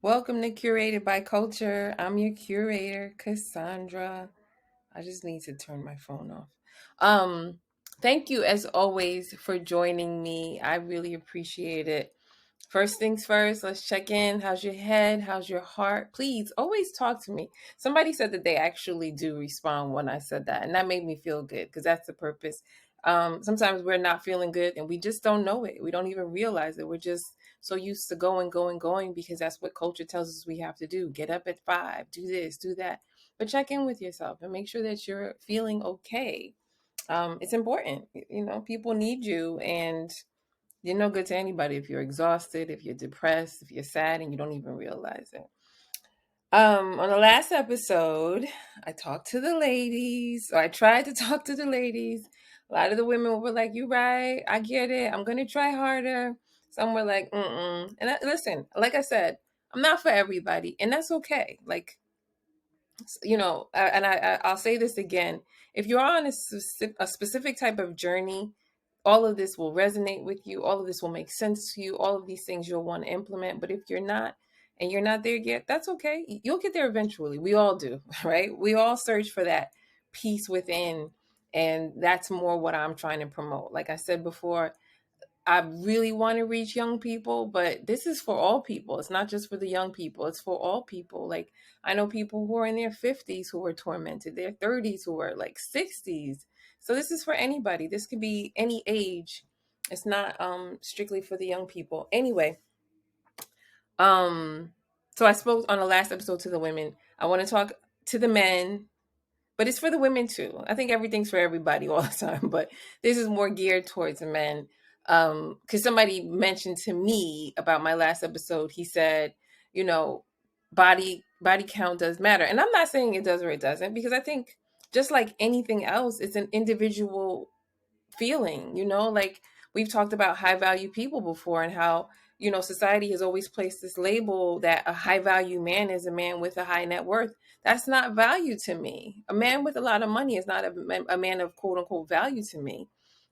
Welcome to Curated by Culture. I'm your curator, Cassandra. I just need to turn my phone off. Um, Thank you as always for joining me. I really appreciate it. First things first, let's check in. How's your head? How's your heart? Please always talk to me. Somebody said that they actually do respond when I said that, and that made me feel good because that's the purpose. Sometimes we're not feeling good and we just don't know it. We don't even realize it. We're just so used to going because that's what culture tells us we have to do. Get up at 5, do this, do that. But check in with yourself and make sure that you're feeling okay. It's important. People need you, and you're no good to anybody if you're exhausted, if you're depressed, if you're sad and you don't even realize it. On the last episode, I talked to the ladies, or I tried to talk to the ladies. A lot of the women were like, "You right, I get it. I'm gonna try harder." Some were like, "Mm-mm." And listen, like I said, I'm not for everybody, and that's okay. Like, I'll say this again: if you're on a specific type of journey, all of this will resonate with you. All of this will make sense to you. All of these things you'll want to implement. But if you're not, and you're not there yet, that's okay. You'll get there eventually. We all do, right? We all search for that peace within. And that's more what I'm trying to promote. Like I said before, I really want to reach young people, but this is for all people. It's not just for the young people. It's for all people. Like, I know people who are in their 50s who are tormented, their 30s who are like 60s. So this is for anybody. This could be any age. It's not strictly for the young people. Anyway, um so I spoke on the last episode to the women. I want to talk to the men, but it's for the women too. I think everything's for everybody all the time, but this is more geared towards the men. Because somebody mentioned to me about my last episode, he said, you know, body count does matter, and I'm not saying it does or it doesn't, because I think just like anything else, it's an individual feeling, like we've talked about high value people before and how, society has always placed this label that a high value man is a man with a high net worth. That's not value to me. A man with a lot of money is not a man of quote unquote value to me.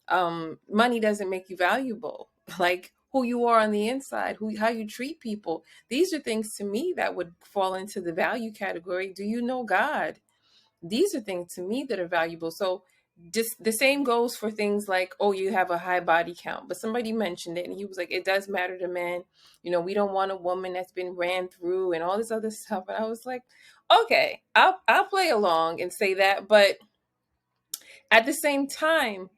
Money doesn't make you valuable. Like who you are on the inside, how you treat people. These are things to me that would fall into the value category. Do you know God? These are things to me that are valuable. So just the same goes for things like, oh, you have a high body count. But somebody mentioned it and he was like, it does matter to men. We don't want a woman that's been ran through and all this other stuff. And I was like, okay, I'll play along and say that. But at the same time,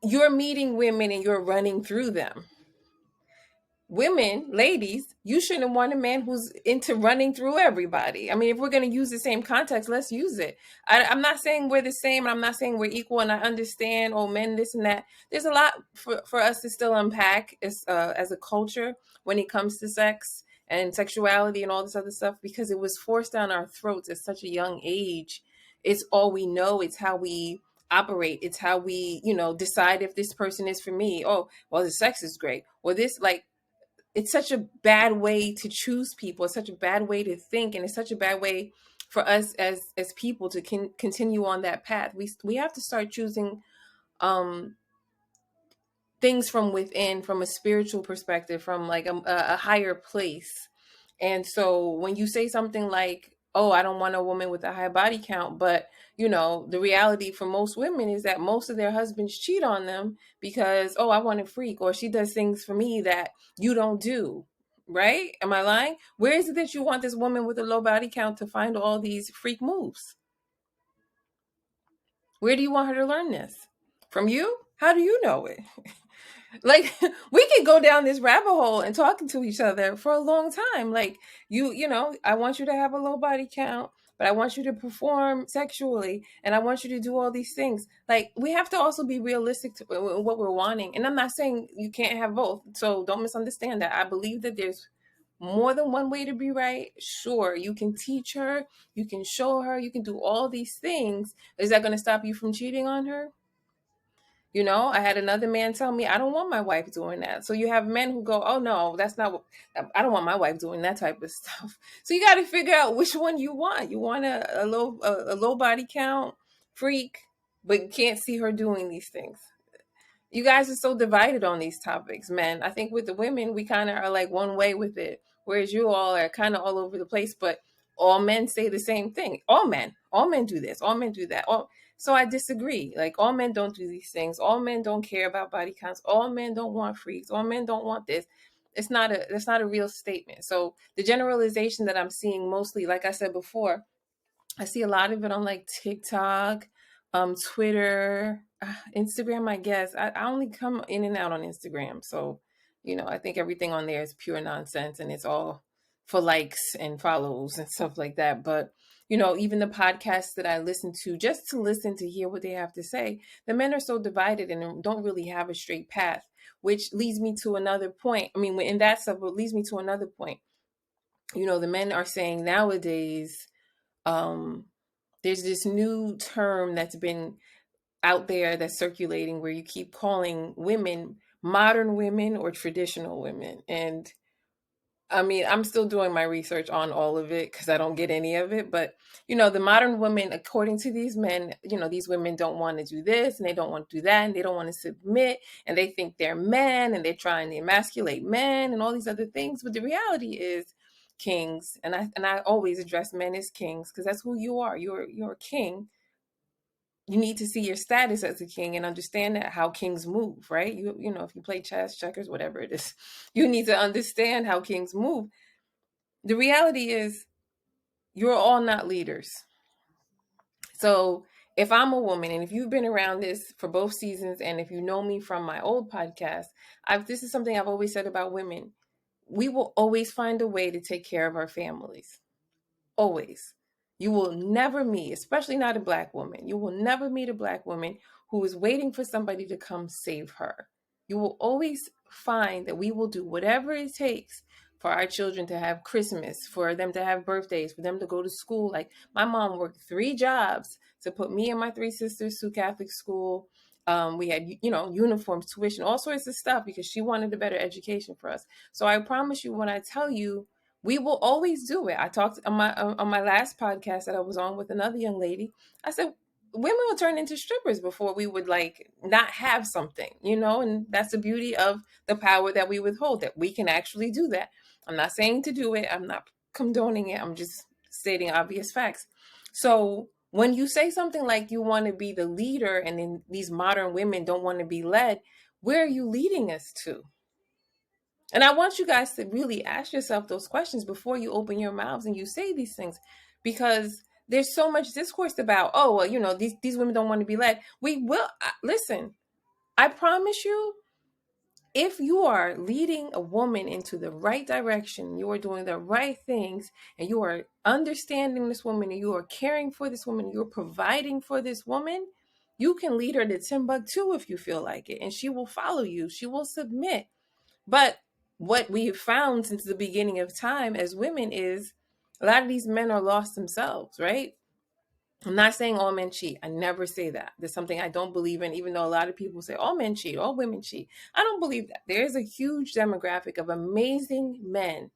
you're meeting women and you're running through them. Women, ladies, you shouldn't want a man who's into running through everybody. I mean, if we're going to use the same context, let's use it. I'm not saying we're the same, and I'm not saying we're equal, and I understand, oh, men, this and that. There's a lot for us to still unpack as a culture when it comes to sex and sexuality and all this other stuff, because it was forced down our throats at such a young age. It's all we know. It's how we operate. It's how we, decide if this person is for me. Oh, well, the sex is great. Or this, like, it's such a bad way to choose people. It's such a bad way to think, and it's such a bad way for us as people to continue on that path. We have to start choosing um things from within, from a spiritual perspective, from like a higher place. And so when you say something like, oh, I don't want a woman with a high body count, but the reality for most women is that most of their husbands cheat on them because, oh, I want a freak, or she does things for me that you don't do. Right? Am I lying? Where is it that you want this woman with a low body count to find all these freak moves? Where do you want her to learn this? From you? How do you know it? Like we could go down this rabbit hole and talking to each other for a long time. Like I want you to have a low body count, but I want you to perform sexually, and I want you to do all these things. Like we have to also be realistic to what we're wanting. And I'm not saying you can't have both, so don't misunderstand that. I believe that there's more than one way to be right. Sure, you can teach her, you can show her, you can do all these things. Is that going to stop you from cheating on her? I had another man tell me, I don't want my wife doing that. So you have men who go, oh, no, that's not what, I don't want my wife doing that type of stuff. So you got to figure out which one you want. You want a low body count freak, but you can't see her doing these things. You guys are so divided on these topics, man. I think with the women, we kind of are like one way with it, whereas you all are kind of all over the place. But all men say the same thing. All men do this. All men do that. So I disagree. Like all men don't do these things. All men don't care about body counts. All men don't want freaks. All men don't want this. That's not a real statement. So the generalization that I'm seeing mostly, like I said before, I see a lot of it on like TikTok, Twitter, Instagram, I guess. I only come in and out on Instagram. So, I think everything on there is pure nonsense and it's all for likes and follows and stuff like that. But, even the podcasts that I listen to, just to listen to hear what they have to say, the men are so divided and don't really have a straight path, which leads me to another point. I mean, in that stuff, it leads me to another point. The men are saying nowadays, um, there's this new term that's been out there that's circulating where you keep calling women modern women or traditional women. And I mean, I'm still doing my research on all of it because I don't get any of it. But, the modern women, according to these men, these women don't want to do this and they don't want to do that and they don't want to submit and they think they're men and they're trying to emasculate men and all these other things. But the reality is, kings, and I always address men as kings because that's who you are. You're a king. You need to see your status as a king and understand that how kings move, right? If you play chess, checkers, whatever it is, you need to understand how kings move. The reality is you're all not leaders. So if I'm a woman and if you've been around this for both seasons and if you know me from my old podcast, this is something I've always said about women. We will always find a way to take care of our families. Always. You will never meet, especially not a black woman, you will never meet a black woman who is waiting for somebody to come save her. You will always find that we will do whatever it takes for our children to have Christmas, for them to have birthdays, for them to go to school. Like my mom worked 3 jobs to put me and my 3 sisters through Catholic school. We had, uniforms, tuition, all sorts of stuff because she wanted a better education for us. So I promise you, when I tell you, we will always do it. I talked on my last podcast that I was on with another young lady. I said women will turn into strippers before we would like not have something, and that's the beauty of the power that we withhold, that we can actually do that. I'm not saying to do it. I'm not condoning it. I'm just stating obvious facts. So when you say something like you want to be the leader and then these modern women don't want to be led, where are you leading us to? And I want you guys to really ask yourself those questions before you open your mouths and you say these things, because there's so much discourse about, oh, well, these women don't want to be led. We will listen. I promise you, if you are leading a woman into the right direction, you are doing the right things, and you are understanding this woman, and you are caring for this woman, you're providing for this woman, you can lead her to Timbuktu if you feel like it, and she will follow you. She will submit. But what we've found since the beginning of time as women is a lot of these men are lost themselves, right? I'm not saying all men cheat. I never say that. There's something I don't believe in, even though a lot of people say all men cheat, all women cheat. I don't believe that. There is a huge demographic of amazing men,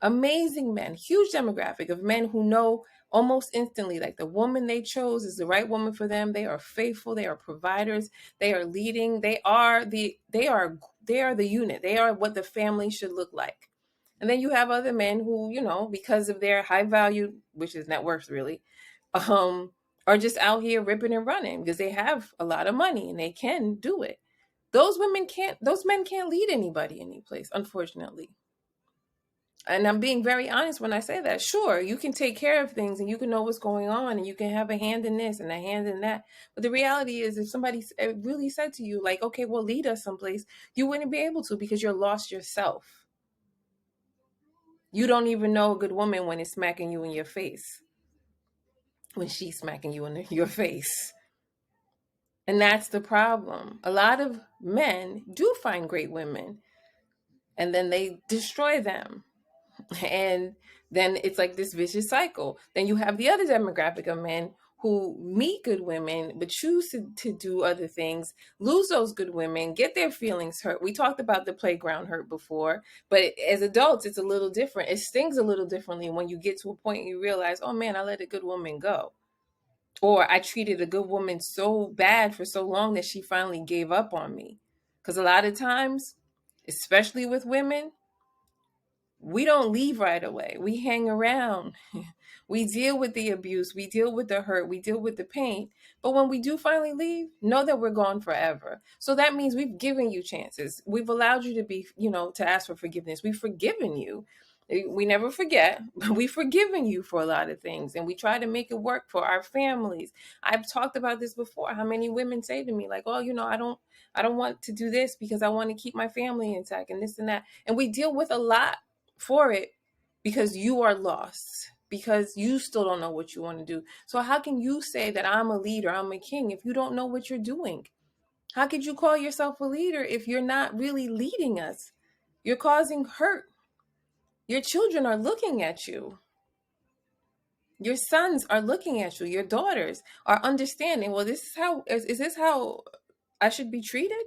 huge demographic of men who know almost instantly like the woman they chose is the right woman for them. They are faithful, they are providers, they are leading, they are the unit. They are what the family should look like. And then you have other men who, because of their high value, which is net worth really, um, are just out here ripping and running because they have a lot of money and they can do it. Those men can't lead anybody any place, unfortunately. And I'm being very honest when I say that. Sure, you can take care of things and you can know what's going on and you can have a hand in this and a hand in that. But the reality is, if somebody really said to you, like, okay, well, lead us someplace, you wouldn't be able to because you're lost yourself. You don't even know a good woman when it's smacking you in your face, when she's smacking you in your face. And that's the problem. A lot of men do find great women and then they destroy them. And then it's like this vicious cycle. Then you have the other demographic of men who meet good women but choose to do other things, lose those good women, get their feelings hurt. We talked about the playground hurt before, but as adults it's a little different. It stings a little differently when you get to a point and you realize, oh man, I let a good woman go, or I treated a good woman so bad for so long that she finally gave up on me. Because a lot of times, especially with women, we don't leave right away. We hang around. We deal with the abuse. We deal with the hurt. We deal with the pain. But when we do finally leave, know that we're gone forever. So that means we've given you chances. We've allowed you to be, to ask for forgiveness. We've forgiven you. We never forget, but we've forgiven you for a lot of things. And we try to make it work for our families. I've talked about this before. How many women say to me, like, oh, I don't want to do this because I want to keep my family intact and this and that. And we deal with a lot for it because you are lost, because you still don't know what you want to do. So how can you say that I'm a leader, I'm a king, if you don't know what you're doing? How could you call yourself a leader if you're not really leading us? You're causing hurt. Your children are looking at you. Your sons are looking at you. Your daughters are understanding, well, is this how I should be treated?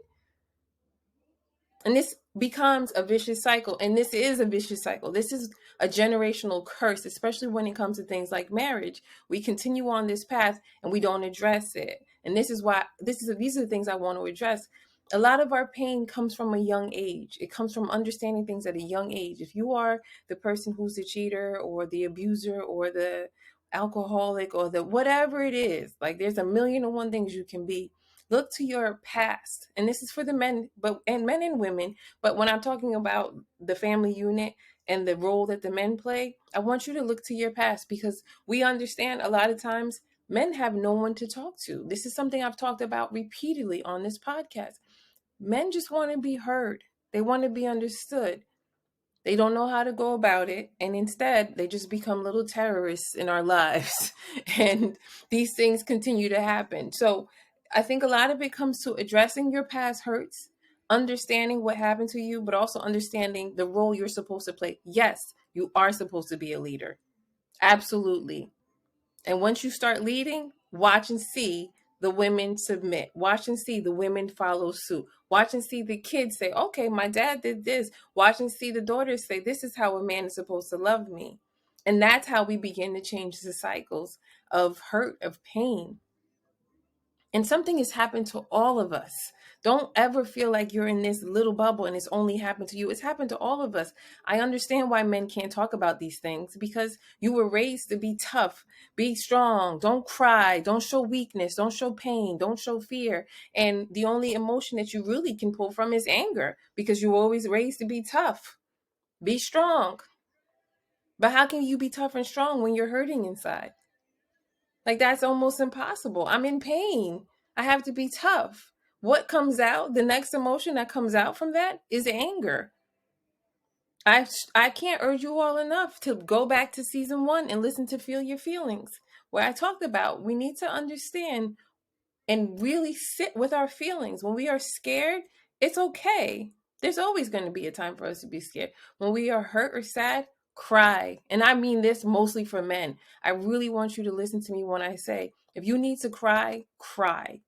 And this becomes a vicious cycle. And this is a vicious cycle. This is a generational curse, especially when it comes to things like marriage. We continue on this path and we don't address it. And this is why these are the things I want to address. A lot of our pain comes from a young age. It comes from understanding things at a young age. If you are the person who's the cheater or the abuser or the alcoholic or the whatever it is, like there's a million and one things you can be. Look to your past. And this is for the men, and men and women. But when I'm talking about the family unit and the role that the men play, I want you to look to your past, because we understand a lot of times men have no one to talk to. This is something I've talked about repeatedly on this podcast. Men just want to be heard. They want to be understood. They don't know how to go about it. And instead, they just become little terrorists in our lives. And these things continue to happen. So I think a lot of it comes to addressing your past hurts, understanding what happened to you, but also understanding the role you're supposed to play. Yes, you are supposed to be a leader. Absolutely. And once you start leading, watch and see the women submit. Watch and see the women follow suit. Watch and see the kids say, okay, my dad did this. Watch and see the daughters say, this is how a man is supposed to love me. And that's how we begin to change the cycles of hurt, of pain. And something has happened to all of us. Don't ever feel like you're in this little bubble and it's only happened to you. It's happened to all of us. I understand why men can't talk about these things, because you were raised to be tough, be strong, don't cry, don't show weakness, don't show pain, don't show fear. And the only emotion that you really can pull from is anger, because you were always raised to be tough, be strong. But how can you be tough and strong when you're hurting inside? Like, that's almost impossible. I'm in pain. I have to be tough. What comes out, the next emotion that comes out from that is anger. I can't urge you all enough to go back to season 1 and listen to Feel Your Feelings, where I talked about we need to understand and really sit with our feelings. When we are scared, it's okay. There's always going to be a time for us to be scared. When we are hurt or sad, cry. And I mean this mostly for men. I really want you to listen to me when I say, if you need to cry, cry.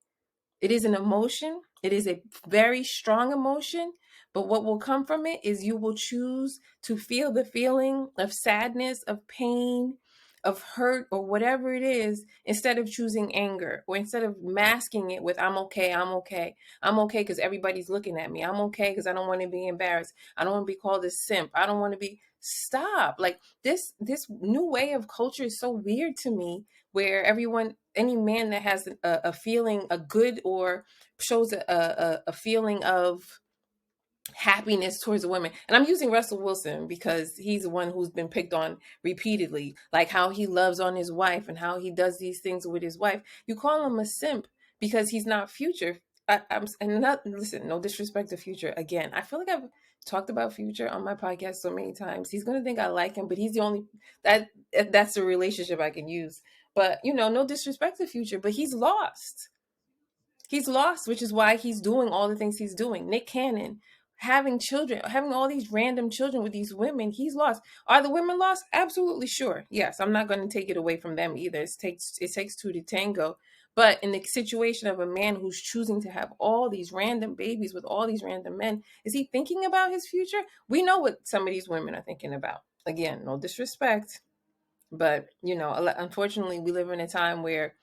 It is an emotion. It is a very strong emotion. But what will come from it is you will choose to feel the feeling of sadness, of pain, of hurt, or whatever it is, instead of choosing anger, or instead of masking it with, I'm okay, I'm okay. I'm okay because everybody's looking at me. I'm okay because I don't want to be embarrassed. I don't want to be called a simp. I don't want to be. Stop. Like, this new way of culture is so weird to me, where any man that has a feeling, a good, or shows a feeling of happiness towards a woman. And I'm using Russell Wilson because he's the one who's been picked on repeatedly, like how he loves on his wife and how he does these things with his wife. You call him a simp because he's not Future. Listen, no disrespect to Future. Again, I feel like I've talked about Future on my podcast so many times. He's gonna think I like him, but he's the only that's the relationship I can use. But no disrespect to Future, but he's lost. He's lost, which is why he's doing all the things he's doing. Nick Cannon, having children, having all these random children with these women, he's lost. Are the women lost? Absolutely sure. Yes, I'm not going to take it away from them either. It takes two to tango. But in the situation of a man who's choosing to have all these random babies with all these random men, is he thinking about his future? We know what some of these women are thinking about. Again, no disrespect. But, unfortunately, we live in a time where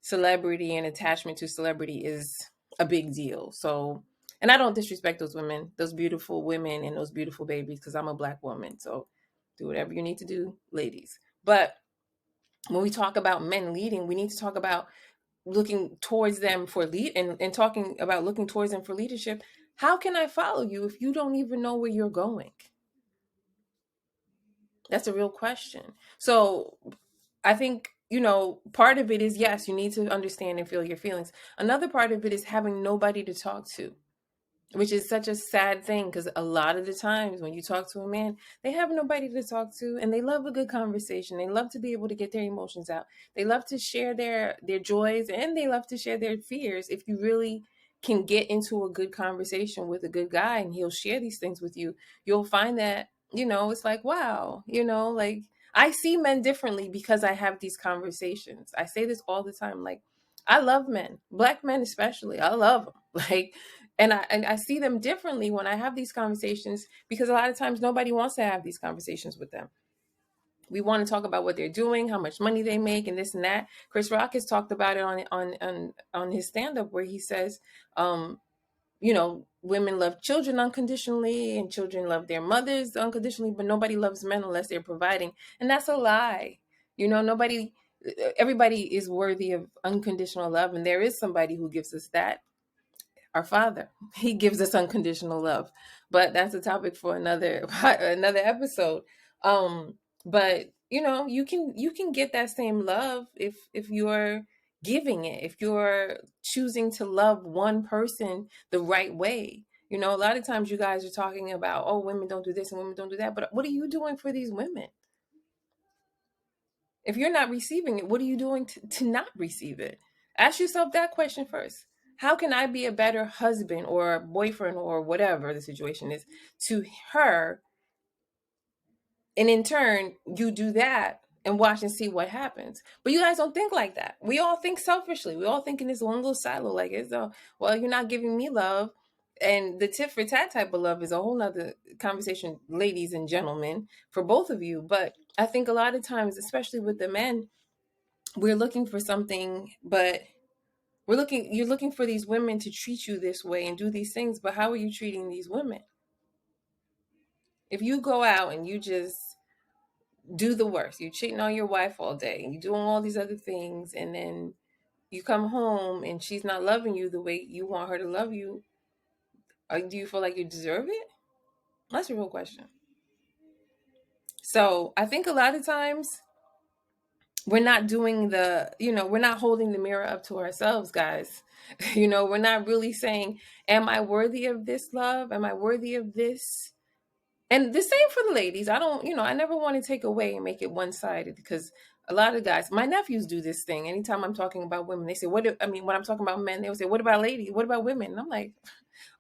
celebrity and attachment to celebrity is a big deal. So And I don't disrespect those women, those beautiful women and those beautiful babies, because I'm a Black woman. So do whatever you need to do, ladies. But when we talk about men leading, we need to talk about looking towards them for lead, and talking about looking towards them for leadership. How can I follow you if you don't even know where you're going? That's a real question. So I think, part of it is, yes, you need to understand and feel your feelings. Another part of it is having nobody to talk to, which is such a sad thing, because a lot of the times when you talk to a man, they have nobody to talk to, and they love a good conversation. They love to be able to get their emotions out. They love to share their joys, and they love to share their fears. If you really can get into a good conversation with a good guy and he'll share these things with you, you'll find that, it's like, wow, like, I see men differently because I have these conversations. I say this all the time. Like, I love men, Black men especially. I love them. Like, and I see them differently when I have these conversations, because a lot of times nobody wants to have these conversations with them. We want to talk about what they're doing, how much money they make, and this and that. Chris Rock has talked about it on his stand up, where he says, women love children unconditionally and children love their mothers unconditionally, but nobody loves men unless they're providing. And that's a lie. Nobody, everybody is worthy of unconditional love, and there is somebody who gives us that. Our Father. He gives us unconditional love. But that's a topic for another episode. But you can get that same love if you're giving it, if you're choosing to love one person the right way. A lot of times you guys are talking about, oh, women don't do this and women don't do that, but what are you doing for these women? If you're not receiving it, what are you doing to not receive it? Ask yourself that question first. How can I be a better husband or boyfriend or whatever the situation is to her? And in turn, you do that and watch and see what happens. But you guys don't think like that. We all think selfishly. We all think in this one little silo, like, it's well, you're not giving me love. And the tit for tat type of love is a whole nother conversation, ladies and gentlemen, for both of you. But I think a lot of times, especially with the men, we're looking for something, but you're looking for these women to treat you this way and do these things, but how are you treating these women? If you go out and you just do the worst, you cheating on your wife all day and you doing all these other things, and then you come home and she's not loving you the way you want her to love you, do you feel like you deserve it? That's a real question. So I think a lot of times we're not doing we're not holding the mirror up to ourselves, guys. We're not really saying, am I worthy of this love? Am I worthy of this? And the same for the ladies. I don't, I never want to take away and make it one-sided, because a lot of guys, my nephews do this thing. Anytime I'm talking about women, they say, when I'm talking about men, they will say, what about ladies? What about women? And I'm like,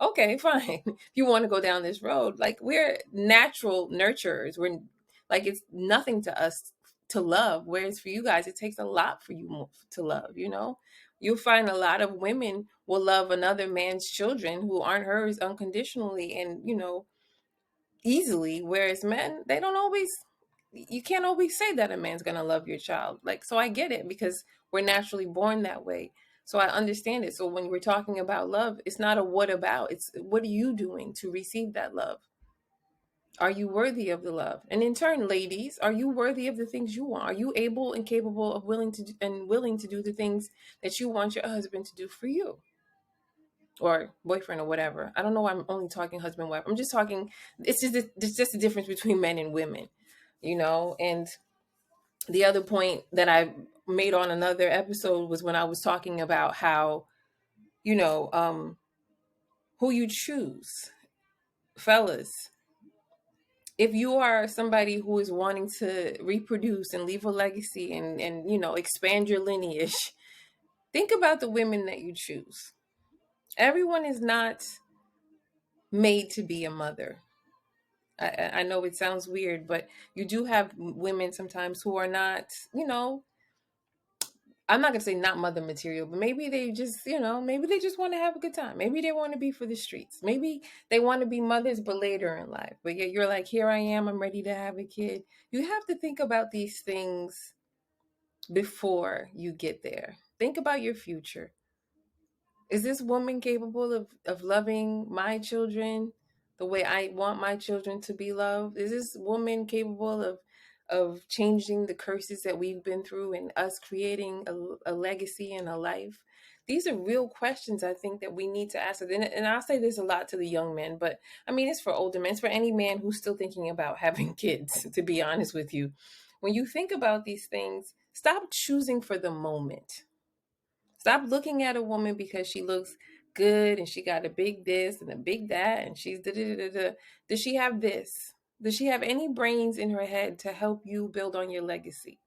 okay, fine. If you want to go down this road, like, we're natural nurturers. We're like, it's nothing to us to love. Whereas for you guys, it takes a lot for you to love. You'll find a lot of women will love another man's children who aren't hers unconditionally and, easily. Whereas men, they don't always, you can't always say that a man's going to love your child. Like, so I get it, because we're naturally born that way. So I understand it. So when we're talking about love, it's not a what about, it's what are you doing to receive that love? Are you worthy of the love? And in turn, ladies, are you worthy of the things you want? Are you able and capable of willing to do the things that you want your husband to do for you? Or boyfriend or whatever. I don't know why I'm only talking husband, wife. I'm just talking, it's just a difference between men and women, and the other point that I made on another episode was when I was talking about how, who you choose, fellas. If you are somebody who is wanting to reproduce and leave a legacy and expand your lineage, think about the women that you choose. Everyone is not made to be a mother. I know it sounds weird, but you do have women sometimes who are not, I'm not gonna say not mother material, but maybe they just, maybe they just want to have a good time. Maybe they want to be for the streets. Maybe they want to be mothers, but later in life. But yeah, you're like, here I am, I'm ready to have a kid. You have to think about these things before you get there. Think about your future. Is this woman capable of loving my children the way I want my children to be loved? Is this woman capable of changing the curses that we've been through and us creating a legacy and a life? These are real questions I think that we need to ask. And I'll say this a lot to the young men, but I mean, it's for older men. It's for any man who's still thinking about having kids, to be honest with you. When you think about these things, stop choosing for the moment. Stop looking at a woman because she looks good and she got a big this and a big that and she's da da da da. Does she have this? Does she have any brains in her head to help you build on your legacy?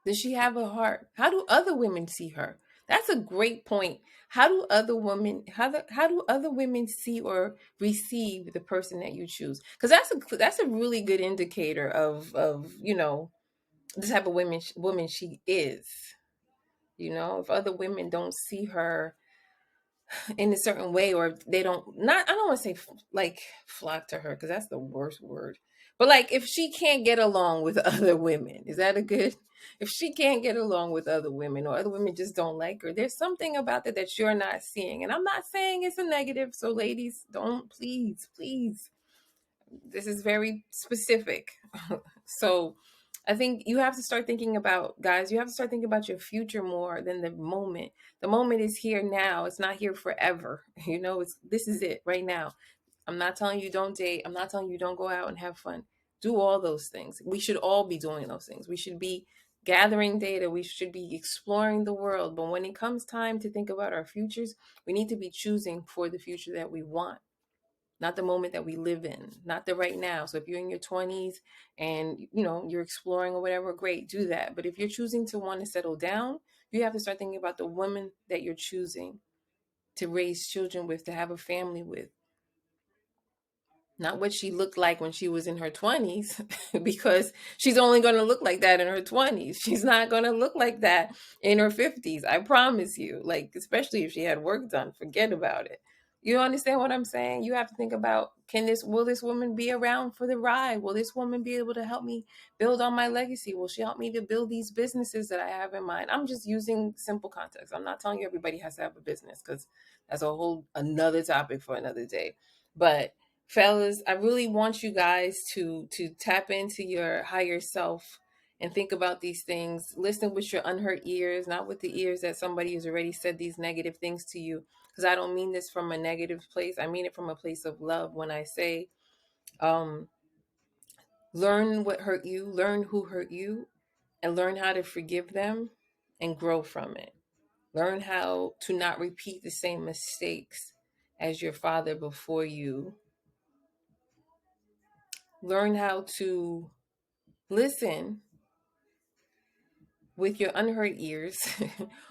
Does she have a heart? How do other women see her? That's a great point. How do other women see or receive the person that you choose? Because that's a really good indicator of the type of woman she is. If other women don't see her in a certain way, or they don't, not, I don't want to say like flock to her because that's the worst word, but like if she can't get along with other women, is that a good? If she can't get along with other women, or other women just don't like her, there's something about that you're not seeing. And I'm not saying it's a negative, so ladies, don't, please, this is very specific. So I think you have to start thinking about, guys, you have to start thinking about your future more than the moment. The moment is here now. It's not here forever. This is it right now. I'm not telling you don't date. I'm not telling you don't go out and have fun. Do all those things. We should all be doing those things. We should be gathering data. We should be exploring the world. But when it comes time to think about our futures, we need to be choosing for the future that we want, not the moment that we live in, not the right now. So if you're in your 20s and you're exploring or whatever, great, do that. But if you're choosing to want to settle down, you have to start thinking about the woman that you're choosing to raise children with, to have a family with. Not what she looked like when she was in her 20s, because she's only going to look like that in her 20s. She's not going to look like that in her 50s. I promise you. Like, especially if she had work done, forget about it. You understand what I'm saying? You have to think about, will this woman be around for the ride? Will this woman be able to help me build on my legacy? Will she help me to build these businesses that I have in mind? I'm just using simple context. I'm not telling you everybody has to have a business, because that's a whole another topic for another day. But fellas, I really want you guys to tap into your higher self and think about these things. Listen with your unhurt ears, not with the ears that somebody has already said these negative things to you. Because I don't mean this from a negative place. I mean it from a place of love. When I say, learn what hurt you, learn who hurt you, and learn how to forgive them and grow from it. Learn how to not repeat the same mistakes as your father before you. Learn how to listen with your unhurt ears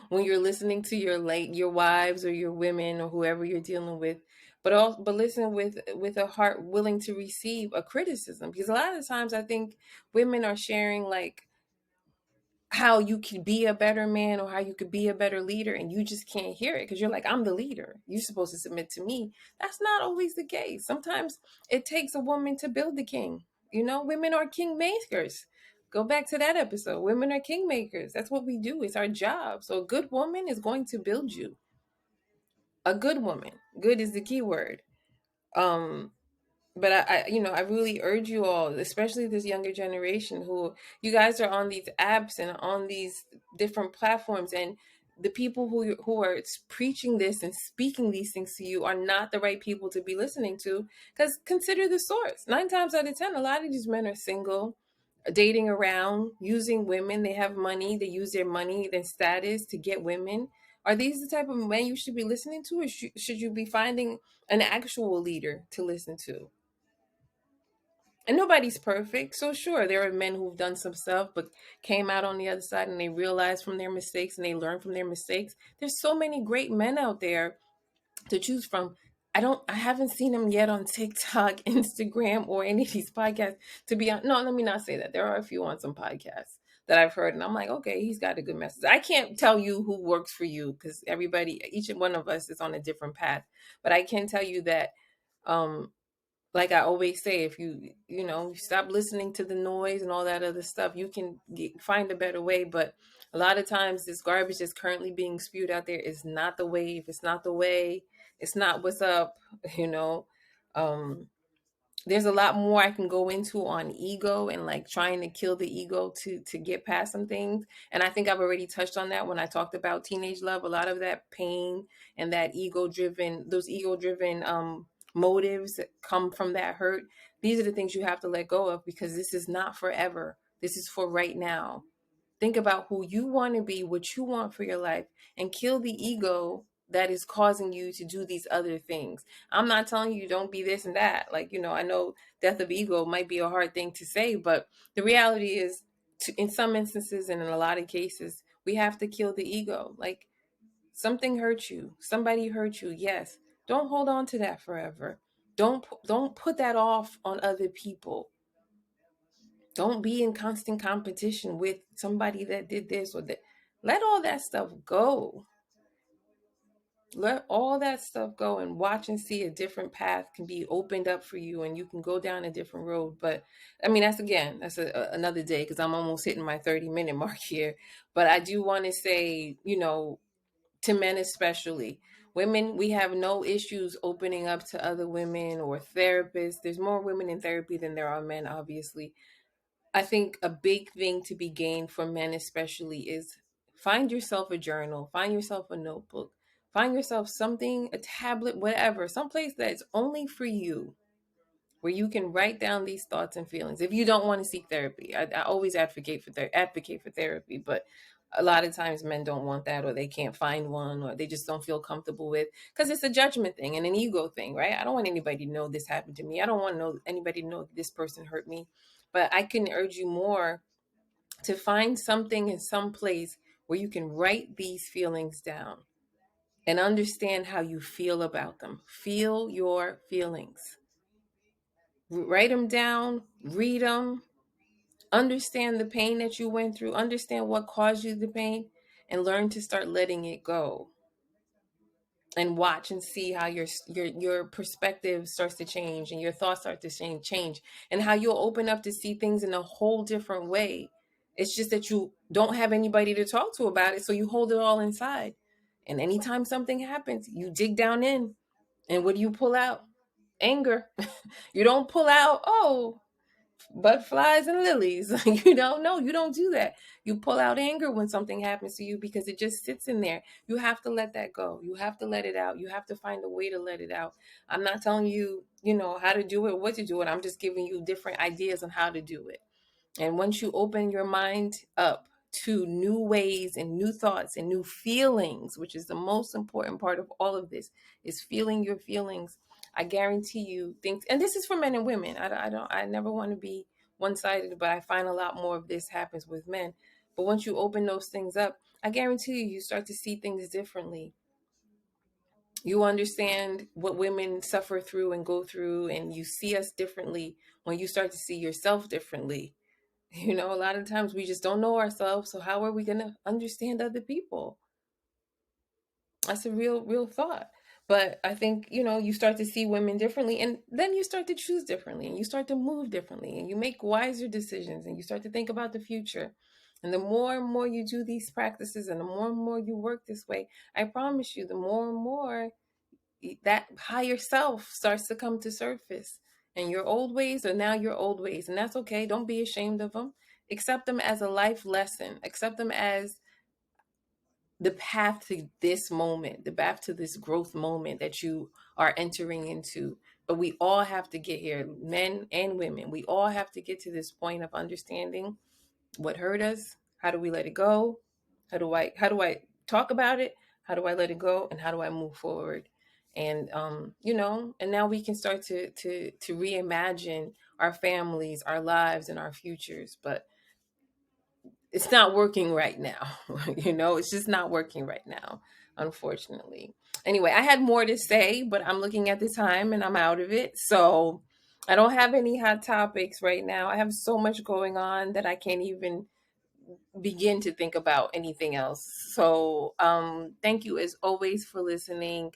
when you're listening to your wives or your women or whoever you're dealing with, but listen with a heart willing to receive a criticism, because a lot of times I think women are sharing like how you could be a better man or how you could be a better leader, and you just can't hear it because you're like, I'm the leader, you're supposed to submit to me. That's not always the case. Sometimes it takes a woman to build the king. Women are king makers. Go back to that episode. Women are king makers. That's what we do. It's our job. So a good woman is going to build you. A good woman. Good is the key word. But I really urge you all, especially this younger generation, who you guys are on these apps and on these different platforms, and the people who are preaching this and speaking these things to you are not the right people to be listening to. Because consider the source. 9 times out of 10, a lot of these men are single, dating around, using women. They have money. They use their money, their status to get women. Are these the type of men you should be listening to, or should you be finding an actual leader to listen to? And nobody's perfect. So sure, there are men who've done some stuff, but came out on the other side and they realized from their mistakes and they learn from their mistakes. There's so many great men out there to choose from. I haven't seen them yet on TikTok, Instagram, or any of these podcasts. To be honest, no, let me not say that. There are a few on some podcasts that I've heard, and I'm like, okay, he's got a good message. I can't tell you who works for you, because each one of us is on a different path. But I can tell you that, like I always say, if you stop listening to the noise and all that other stuff, you can find a better way. But A lot of times this garbage that's currently being spewed out there is not the wave, it's not the way, it's not what's up, you know. Um there's a lot more I can go into on ego and like trying to kill the ego to get past some things. And I think I've already touched on that when I talked about teenage love. A lot of that pain and that ego driven motives that come from that hurt. These are the things you have to let go of, because this is not forever. This is for right now. Think about who you want to be, what you want for your life, and kill the ego that is causing you to do these other things. I'm not telling you don't be this and that. Like, I know death of ego might be a hard thing to say, but the reality is, in some instances and in a lot of cases, we have to kill the ego. Like, something hurt you, somebody hurt you. Yes. Don't hold on to that forever. Don't put that off on other people. Don't be in constant competition with somebody that did this or that. Let all that stuff go. Let all that stuff go and watch and see a different path can be opened up for you, and you can go down a different road. But I mean, that's another day, because I'm almost hitting my 30-minute mark here. But I do want to say, to men especially, women, we have no issues opening up to other women or therapists. There's more women in therapy than there are men, obviously. I think a big thing to be gained for men, especially, is find yourself a journal, find yourself a notebook, find yourself something, a tablet, whatever, someplace that's only for you, where you can write down these thoughts and feelings. If you don't want to seek therapy, I always advocate for therapy, but a lot of times men don't want that, or they can't find one, or they just don't feel comfortable with, because it's a judgment thing and an ego thing, right? I don't want anybody to know this happened to me. I don't want to know anybody to know this person hurt me. But I can urge you more to find something in some place where you can write these feelings down and understand how you feel about them. Feel your feelings. Write them down, read them, understand the pain that you went through, understand what caused you the pain, and learn to start letting it go. And watch and see how your perspective starts to change and your thoughts start to change, and how you'll open up to see things in a whole different way. It's just that you don't have anybody to talk to about it, so you hold it all inside. And anytime something happens, you dig down in, and what do you pull out? Anger. You don't pull out, oh, butterflies and lilies. You don't know. You don't do that. You pull out anger when something happens to you, because it just sits in there. You have to let that go. You have to let it out. You have to find a way to let it out. I'm not telling you, how to do it, what to do it. I'm just giving you different ideas on how to do it. And once you open your mind up to new ways and new thoughts and new feelings, which is the most important part of all of this, is feeling your feelings. I guarantee you things, and this is for men and women. I never want to be one-sided, but I find a lot more of this happens with men. But once you open those things up, I guarantee you start to see things differently. You understand what women suffer through and go through, and you see us differently when you start to see yourself differently. A lot of times we just don't know ourselves. So how are we going to understand other people? That's a real thought. But I think, you start to see women differently, and then you start to choose differently, and you start to move differently, and you make wiser decisions, and you start to think about the future. And the more and more you do these practices, and the more and more you work this way, I promise you, the more and more that higher self starts to come to surface, and your old ways are now your old ways, and that's okay. Don't be ashamed of them. Accept them as a life lesson. Accept them as the path to this moment, the path to this growth moment that you are entering into. But we all have to get here, men and women. We all have to get to this point of understanding what hurt us. How do we let it go? How do I talk about it? How do I let it go? And how do I move forward? And and now we can start to reimagine our families, our lives, and our futures. But it's not working right now. It's just not working right now, unfortunately. Anyway, I had more to say, but I'm looking at the time and I'm out of it. So I don't have any hot topics right now. I have so much going on that I can't even begin to think about anything else. So thank you as always for listening.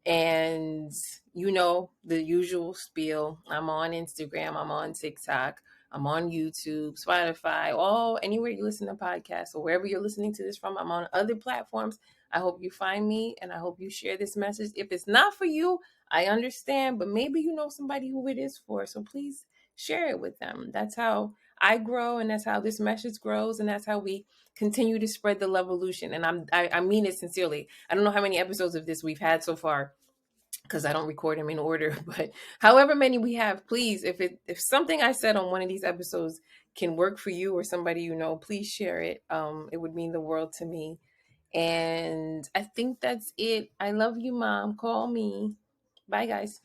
And the usual spiel. I'm on Instagram, I'm on TikTok. I'm on YouTube, Spotify, all anywhere you listen to podcasts or wherever you're listening to this from. I'm on other platforms. I hope you find me and I hope you share this message. If it's not for you, I understand, but maybe you know somebody who it is for. So please share it with them. That's how I grow, and that's how this message grows, and that's how we continue to spread the Levolution. And I mean it sincerely. I don't know how many episodes of this we've had so far, because I don't record them in order, but however many we have, please, if something I said on one of these episodes can work for you or somebody you know, please share it. It would mean the world to me. And I think that's it. I love you, Mom. Call me. Bye, guys.